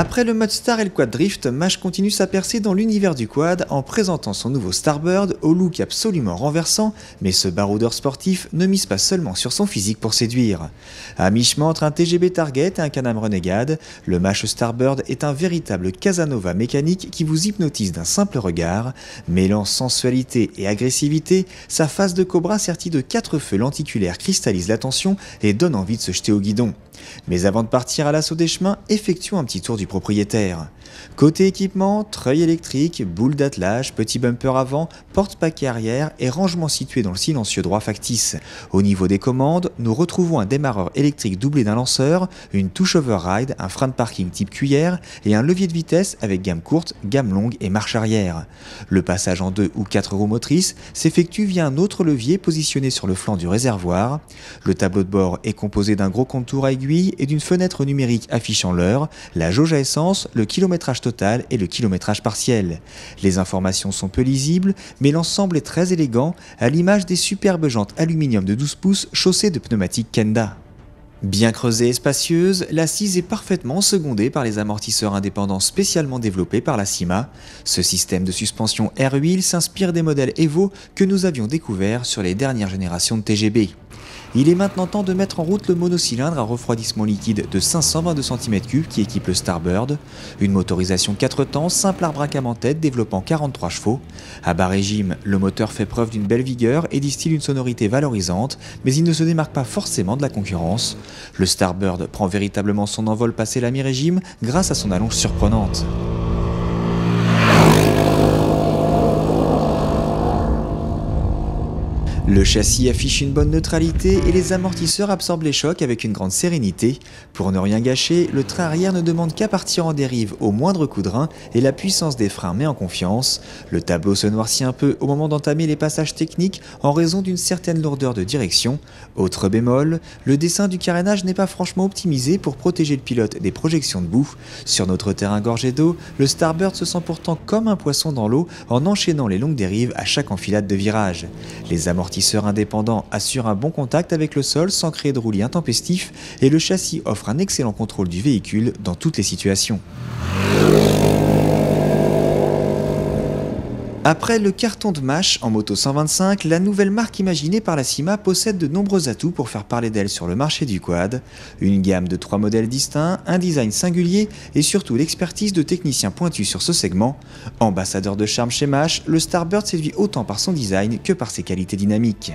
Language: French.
Après le mode Star et le Quad Drift, Mash continue sa percée dans l'univers du quad en présentant son nouveau Starbird au look absolument renversant, mais ce baroudeur sportif ne mise pas seulement sur son physique pour séduire. À mi-chemin entre un TGB Target et un Can-Am Renegade, le Mash Starbird est un véritable Casanova mécanique qui vous hypnotise d'un simple regard, mêlant sensualité et agressivité, sa face de cobra sertie de 4 feux lenticulaires cristallise l'attention et donne envie de se jeter au guidon. Mais avant de partir à l'assaut des chemins, effectuons un petit tour du propriétaire. Côté équipement, treuil électrique, boule d'attelage, petit bumper avant, porte-paquet arrière et rangement situé dans le silencieux droit factice. Au niveau des commandes, nous retrouvons un démarreur électrique doublé d'un lanceur, une touche override, un frein de parking type cuillère et un levier de vitesse avec gamme courte, gamme longue et marche arrière. Le passage en 2 ou 4 roues motrices s'effectue via un autre levier positionné sur le flanc du réservoir. Le tableau de bord est composé d'un gros contour à aiguille et d'une fenêtre numérique affichant l'heure, la jauge à essence, le kilométrage total et le kilométrage partiel. Les informations sont peu lisibles, mais l'ensemble est très élégant, à l'image des superbes jantes aluminium de 12 pouces chaussées de pneumatiques Kenda. Bien creusée et spacieuse, l'assise est parfaitement secondée par les amortisseurs indépendants spécialement développés par la Cima. Ce système de suspension Air-Wheel s'inspire des modèles Evo que nous avions découverts sur les dernières générations de TGB. Il est maintenant temps de mettre en route le monocylindre à refroidissement liquide de 522 cm3 qui équipe le Starbird, une motorisation 4 temps, simple arbre à cam en tête développant 43 chevaux. À bas régime, le moteur fait preuve d'une belle vigueur et distille une sonorité valorisante, mais il ne se démarque pas forcément de la concurrence. Le Starbird prend véritablement son envol passé la mi-régime grâce à son allonge surprenante. Le châssis affiche une bonne neutralité et les amortisseurs absorbent les chocs avec une grande sérénité. Pour ne rien gâcher, le train arrière ne demande qu'à partir en dérive au moindre coup de rein et la puissance des freins met en confiance. Le tableau se noircit un peu au moment d'entamer les passages techniques en raison d'une certaine lourdeur de direction. Autre bémol, le dessin du carénage n'est pas franchement optimisé pour protéger le pilote des projections de boue. Sur notre terrain gorgé d'eau, le Starbird se sent pourtant comme un poisson dans l'eau en enchaînant les longues dérives à chaque enfilade de virages. Les amortisseurs indépendant assure un bon contact avec le sol sans créer de roulis intempestifs et le châssis offre un excellent contrôle du véhicule dans toutes les situations. Après le carton de Mash en moto 125, la nouvelle marque imaginée par la Cima possède de nombreux atouts pour faire parler d'elle sur le marché du quad. Une gamme de 3 modèles distincts, un design singulier et surtout l'expertise de techniciens pointus sur ce segment. Ambassadeur de charme chez Mash, le Starbird séduit autant par son design que par ses qualités dynamiques.